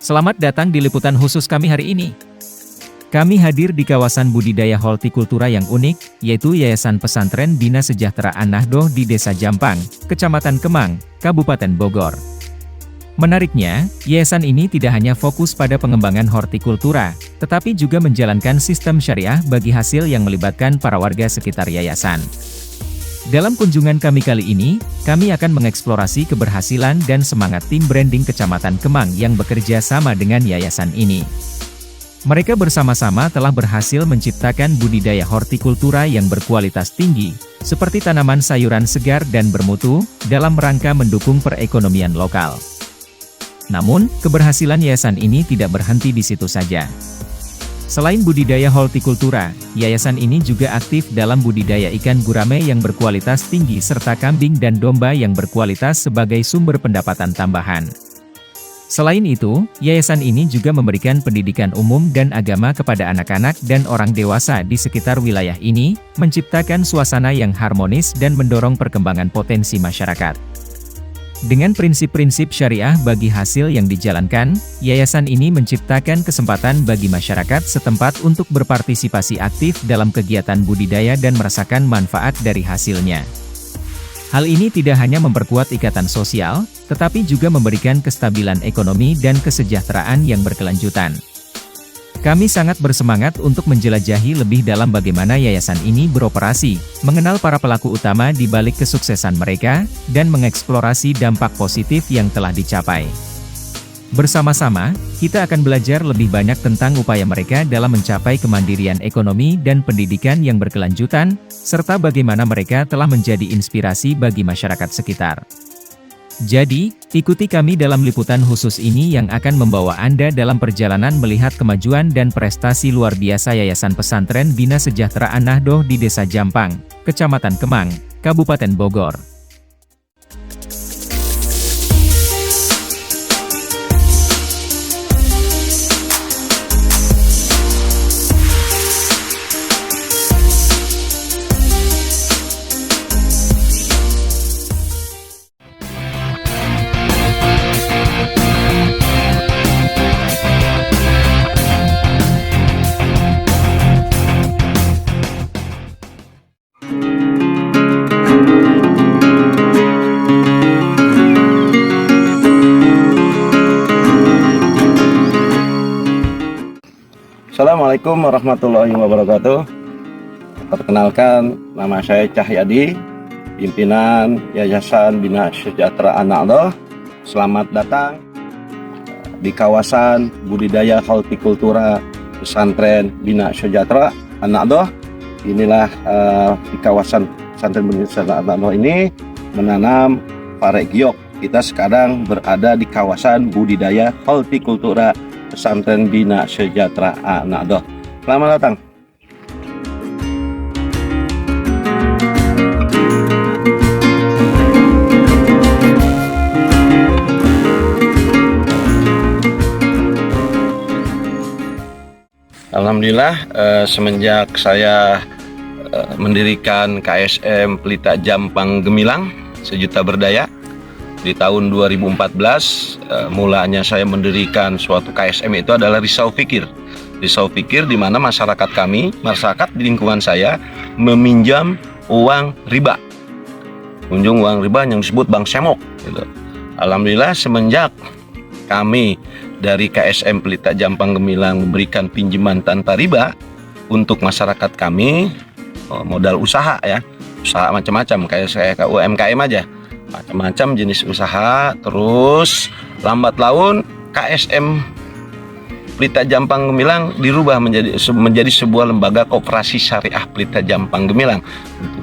Selamat datang di liputan khusus kami hari ini. Kami hadir di kawasan budidaya hortikultura yang unik, yaitu Yayasan Pesantren Bina Sejahteraan Nahdlatul di Desa Jampang, Kecamatan Kemang, Kabupaten Bogor. Menariknya, yayasan ini tidak hanya fokus pada pengembangan hortikultura, tetapi juga menjalankan sistem syariah bagi hasil yang melibatkan para warga sekitar yayasan. Dalam kunjungan kami kali ini, kami akan mengeksplorasi keberhasilan dan semangat tim branding Kecamatan Kemang yang bekerja sama dengan yayasan ini. Mereka bersama-sama telah berhasil menciptakan budidaya hortikultura yang berkualitas tinggi, seperti tanaman sayuran segar dan bermutu, dalam rangka mendukung perekonomian lokal. Namun, keberhasilan yayasan ini tidak berhenti di situ saja. Selain budidaya hortikultura, yayasan ini juga aktif dalam budidaya ikan gurame yang berkualitas tinggi serta kambing dan domba yang berkualitas sebagai sumber pendapatan tambahan. Selain itu, yayasan ini juga memberikan pendidikan umum dan agama kepada anak-anak dan orang dewasa di sekitar wilayah ini, menciptakan suasana yang harmonis dan mendorong perkembangan potensi masyarakat. Dengan prinsip-prinsip syariah bagi hasil yang dijalankan, yayasan ini menciptakan kesempatan bagi masyarakat setempat untuk berpartisipasi aktif dalam kegiatan budidaya dan merasakan manfaat dari hasilnya. Hal ini tidak hanya memperkuat ikatan sosial, tetapi juga memberikan kestabilan ekonomi dan kesejahteraan yang berkelanjutan. Kami sangat bersemangat untuk menjelajahi lebih dalam bagaimana yayasan ini beroperasi, mengenal para pelaku utama di balik kesuksesan mereka, dan mengeksplorasi dampak positif yang telah dicapai. Bersama-sama, kita akan belajar lebih banyak tentang upaya mereka dalam mencapai kemandirian ekonomi dan pendidikan yang berkelanjutan, serta bagaimana mereka telah menjadi inspirasi bagi masyarakat sekitar. Jadi, ikuti kami dalam liputan khusus ini yang akan membawa Anda dalam perjalanan melihat kemajuan dan prestasi luar biasa Yayasan Pesantren Bina Sejahteraan Nahdlatul di Desa Jampang, Kecamatan Kemang, Kabupaten Bogor. Assalamualaikum warahmatullahi wabarakatuh. Perkenalkan, nama saya Cahyadi, pimpinan Yayasan Bina Sejahteraan Nahdlatul. Selamat datang di kawasan budidaya hortikultura Pesantren Bina Sejahteraan Nahdlatul. Inilah di kawasan Pesantren Bina Sejahteraan Nahdlatul ini menanam pare giok. Kita sekarang berada di kawasan budidaya hortikultura Pesantren Bina Sejahteraan Nahdlatul. Selamat datang. Alhamdulillah, semenjak saya mendirikan KSM Pelita Jampang Gemilang Sejuta Berdaya di tahun 2014, mulanya saya mendirikan suatu KSM itu adalah Risau Fikir. Risau Fikir di mana masyarakat di lingkungan saya meminjam uang riba. Kunjung uang riba yang disebut bank semok gitu. Alhamdulillah, semenjak kami dari KSM Pelita Jampang Gemilang memberikan pinjaman tanpa riba untuk masyarakat kami, modal usaha ya, usaha macam-macam, kayak saya ke UMKM aja, macam-macam jenis usaha. Terus lambat laun KSM Pelita Jampang Gemilang dirubah menjadi sebuah lembaga koperasi syariah Pelita Jampang Gemilang.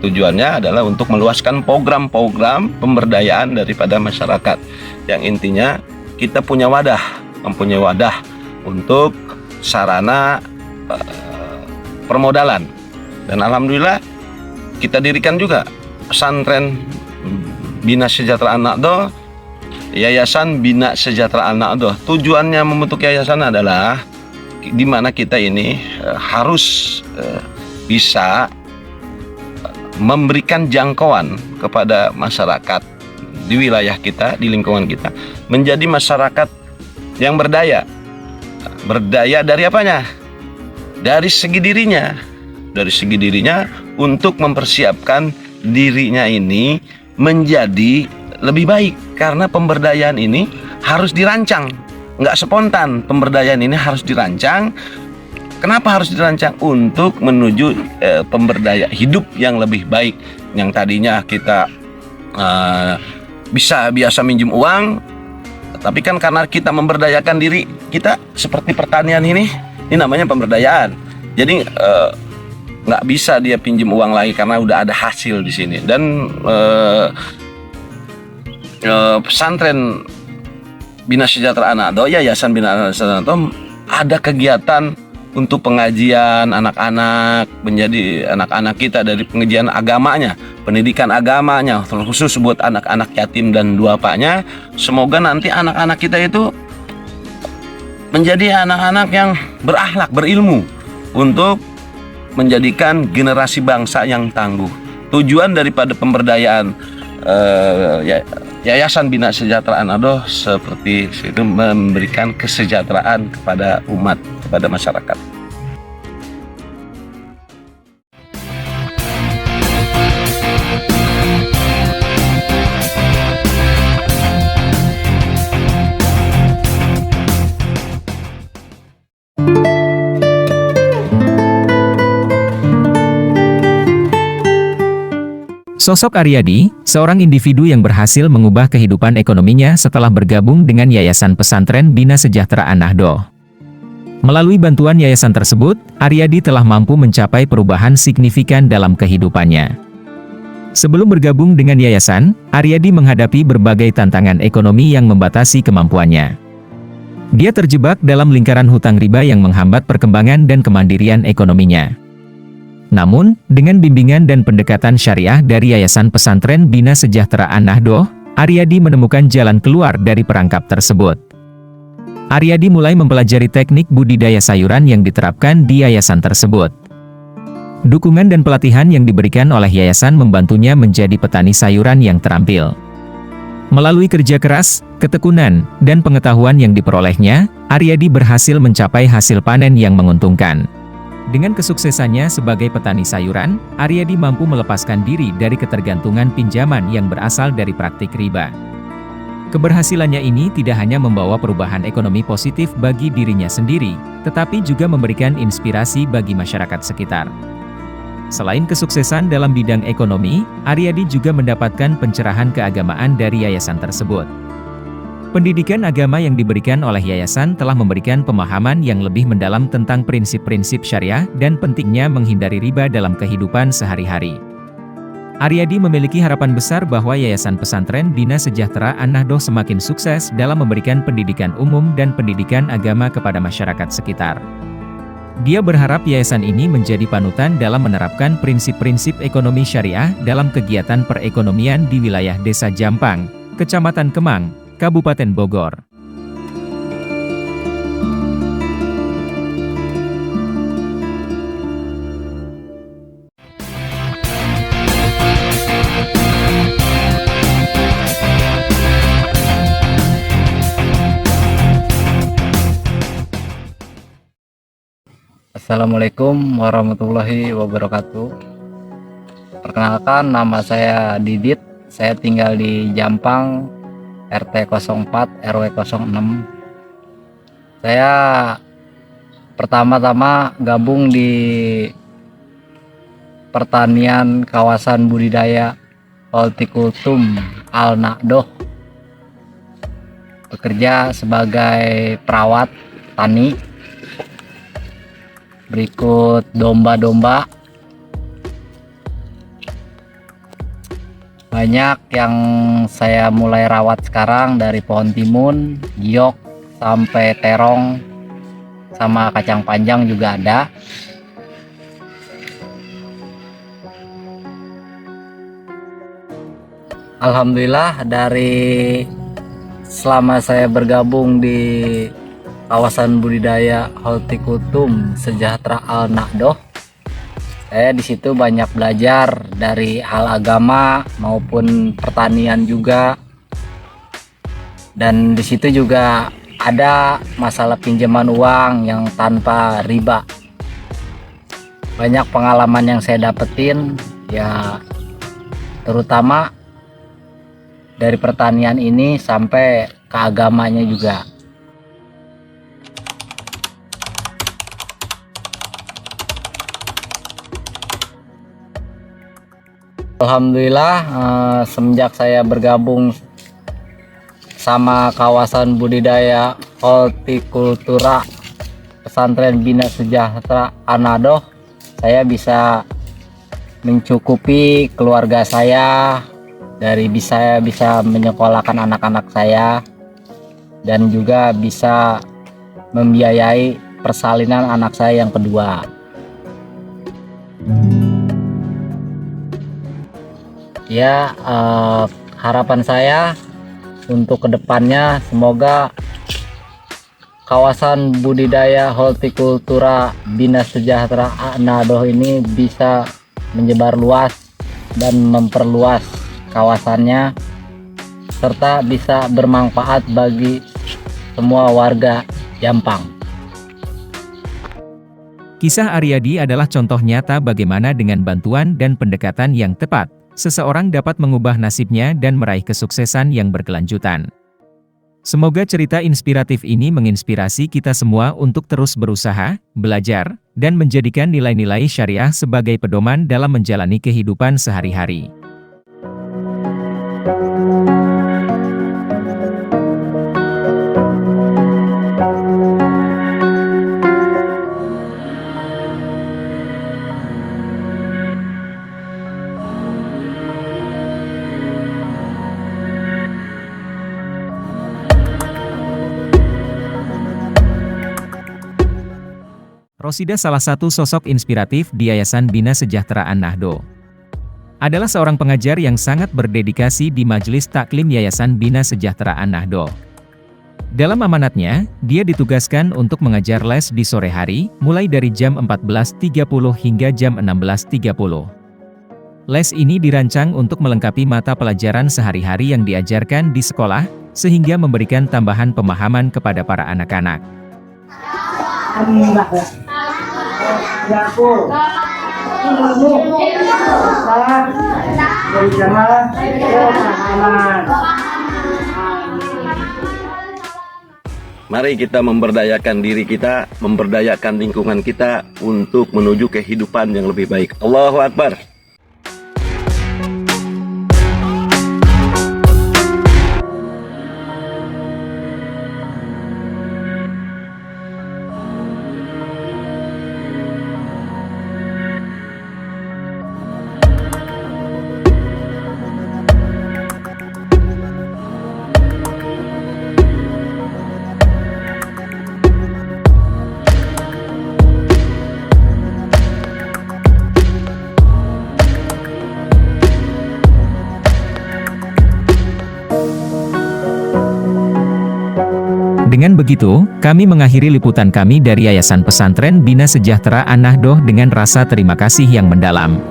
Tujuannya adalah untuk meluaskan program-program pemberdayaan daripada masyarakat, yang intinya kita mempunyai wadah untuk sarana permodalan. Dan alhamdulillah kita dirikan juga pesantren Bina Sejahteraan Nahdlatul, Yayasan Bina Sejahteraan Nahdlatul. Tujuannya membentuk yayasan adalah di mana kita ini harus bisa memberikan jangkauan kepada masyarakat di wilayah kita, di lingkungan kita, menjadi masyarakat yang berdaya. Berdaya dari apanya? Dari segi dirinya. Dari segi dirinya untuk mempersiapkan dirinya ini menjadi lebih baik. Karena pemberdayaan ini harus dirancang, nggak spontan. Pemberdayaan ini harus dirancang. Kenapa harus dirancang? Untuk menuju pemberdaya hidup yang lebih baik. Yang tadinya kita biasa minjem uang, tapi kan karena kita memberdayakan diri kita, seperti pertanian ini namanya pemberdayaan. Jadi nggak bisa dia pinjem uang lagi karena udah ada hasil di sini. Dan pesantren Bina Sejahtera Anak-Do, Yayasan Bina Sejahtera Anak-Do ada kegiatan untuk pengajian anak-anak, menjadi anak-anak kita dari pengajian agamanya, pendidikan agamanya, khusus buat anak-anak yatim dan duapanya. Semoga nanti anak-anak kita itu menjadi anak-anak yang berakhlak, berilmu, untuk menjadikan generasi bangsa yang tangguh. Tujuan daripada pemberdayaan Yayasan Bina Sejahtera Anak-Do seperti itu, memberikan kesejahteraan kepada umat, kepada masyarakat. Sosok Aryadi, seorang individu yang berhasil mengubah kehidupan ekonominya setelah bergabung dengan Yayasan Pesantren Bina Sejahtera Anak-Do. Melalui bantuan yayasan tersebut, Aryadi telah mampu mencapai perubahan signifikan dalam kehidupannya. Sebelum bergabung dengan yayasan, Aryadi menghadapi berbagai tantangan ekonomi yang membatasi kemampuannya. Dia terjebak dalam lingkaran hutang riba yang menghambat perkembangan dan kemandirian ekonominya. Namun, dengan bimbingan dan pendekatan syariah dari Yayasan Pesantren Bina Sejahtera Anak-Do, Aryadi menemukan jalan keluar dari perangkap tersebut. Aryadi mulai mempelajari teknik budidaya sayuran yang diterapkan di yayasan tersebut. Dukungan dan pelatihan yang diberikan oleh yayasan membantunya menjadi petani sayuran yang terampil. Melalui kerja keras, ketekunan, dan pengetahuan yang diperolehnya, Aryadi berhasil mencapai hasil panen yang menguntungkan. Dengan kesuksesannya sebagai petani sayuran, Aryadi mampu melepaskan diri dari ketergantungan pinjaman yang berasal dari praktik riba. Keberhasilannya ini tidak hanya membawa perubahan ekonomi positif bagi dirinya sendiri, tetapi juga memberikan inspirasi bagi masyarakat sekitar. Selain kesuksesan dalam bidang ekonomi, Aryadi juga mendapatkan pencerahan keagamaan dari yayasan tersebut. Pendidikan agama yang diberikan oleh yayasan telah memberikan pemahaman yang lebih mendalam tentang prinsip-prinsip syariah dan pentingnya menghindari riba dalam kehidupan sehari-hari. Aryadi memiliki harapan besar bahwa Yayasan Pesantren Bina Sejahtera Anak-Do semakin sukses dalam memberikan pendidikan umum dan pendidikan agama kepada masyarakat sekitar. Dia berharap yayasan ini menjadi panutan dalam menerapkan prinsip-prinsip ekonomi syariah dalam kegiatan perekonomian di wilayah Desa Jampang, Kecamatan Kemang, Kabupaten Bogor. Assalamualaikum warahmatullahi wabarakatuh. Perkenalkan, nama saya Didit. Saya tinggal di Jampang, RT 04 RW 06. Saya pertama-tama gabung di pertanian kawasan budidaya Hortikultum Al-Nakdoh. Bekerja sebagai perawat tani. Berikut domba-domba. Banyak yang saya mulai rawat sekarang, dari pohon timun, giok, sampai terong, sama kacang panjang juga ada. Alhamdulillah, dari selama saya bergabung di kawasan budidaya Hortikultum Sejahtera Al-Nakdoh, saya di situ banyak belajar dari hal agama maupun pertanian juga. Dan di situ juga ada masalah pinjaman uang yang tanpa riba. Banyak pengalaman yang saya dapetin, ya terutama dari pertanian ini sampai ke agamanya juga. Alhamdulillah, semenjak saya bergabung sama kawasan budidaya hortikultura Pesantren Bina Sejahtera Anadoh, saya bisa mencukupi keluarga saya, dari bisa menyekolahkan anak-anak saya, dan juga bisa membiayai persalinan anak saya yang kedua. Ya, harapan saya untuk kedepannya semoga kawasan budidaya hortikultura Bina Sejahtera Anadoh ini bisa menyebar luas dan memperluas kawasannya, serta bisa bermanfaat bagi semua warga Jampang. Kisah Aryadi adalah contoh nyata bagaimana dengan bantuan dan pendekatan yang tepat, seseorang dapat mengubah nasibnya dan meraih kesuksesan yang berkelanjutan. Semoga cerita inspiratif ini menginspirasi kita semua untuk terus berusaha, belajar, dan menjadikan nilai-nilai syariah sebagai pedoman dalam menjalani kehidupan sehari-hari. Rosidah salah satu sosok inspiratif di Yayasan Bina Sejahtera An-Nahdoh. Adalah seorang pengajar yang sangat berdedikasi di Majelis Taklim Yayasan Bina Sejahtera An-Nahdoh. Dalam amanatnya, dia ditugaskan untuk mengajar les di sore hari, mulai dari jam 14.30 hingga jam 16.30. Les ini dirancang untuk melengkapi mata pelajaran sehari-hari yang diajarkan di sekolah, sehingga memberikan tambahan pemahaman kepada para anak-anak. Mari kita memberdayakan diri kita, memberdayakan lingkungan kita untuk menuju kehidupan yang lebih baik. Allahu Akbar. Dengan begitu, kami mengakhiri liputan kami dari Yayasan Pesantren Bina Sejahtera An-Nahdoh dengan rasa terima kasih yang mendalam.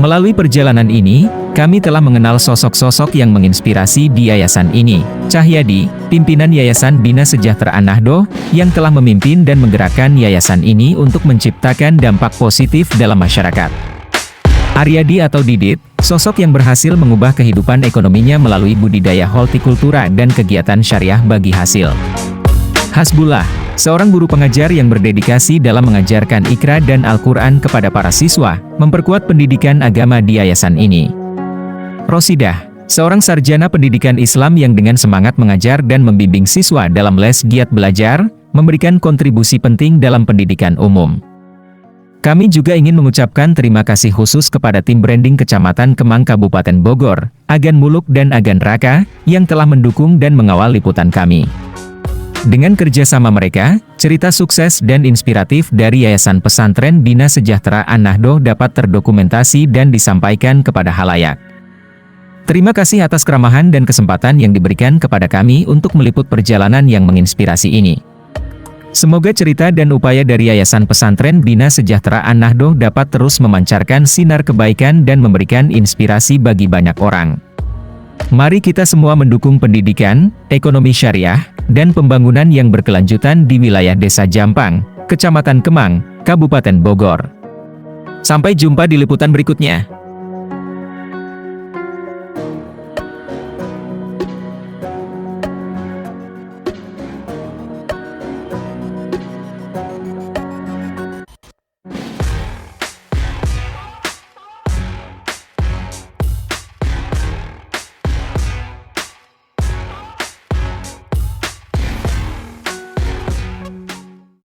Melalui perjalanan ini, kami telah mengenal sosok-sosok yang menginspirasi di yayasan ini. Cahyadi, pimpinan Yayasan Bina Sejahtera An-Nahdoh, yang telah memimpin dan menggerakkan yayasan ini untuk menciptakan dampak positif dalam masyarakat. Aryadi atau Didit, sosok yang berhasil mengubah kehidupan ekonominya melalui budidaya hortikultura dan kegiatan syariah bagi hasil. Hasbullah, seorang guru pengajar yang berdedikasi dalam mengajarkan Iqra dan Al-Quran kepada para siswa, memperkuat pendidikan agama di yayasan ini. Rosidah, seorang sarjana pendidikan Islam yang dengan semangat mengajar dan membimbing siswa dalam les giat belajar, memberikan kontribusi penting dalam pendidikan umum. Kami juga ingin mengucapkan terima kasih khusus kepada tim branding Kecamatan Kemang Kabupaten Bogor, Agan Muluk dan Agan Raka, yang telah mendukung dan mengawal liputan kami. Dengan kerjasama mereka, cerita sukses dan inspiratif dari Yayasan Pesantren Bina Sejahtera An-Nahdoh dapat terdokumentasi dan disampaikan kepada halayak. Terima kasih atas keramahan dan kesempatan yang diberikan kepada kami untuk meliput perjalanan yang menginspirasi ini. Semoga cerita dan upaya dari Yayasan Pesantren Bina Sejahtera An-Nahdoh dapat terus memancarkan sinar kebaikan dan memberikan inspirasi bagi banyak orang. Mari kita semua mendukung pendidikan, ekonomi syariah, dan pembangunan yang berkelanjutan di wilayah Desa Jampang, Kecamatan Kemang, Kabupaten Bogor. Sampai jumpa di liputan berikutnya.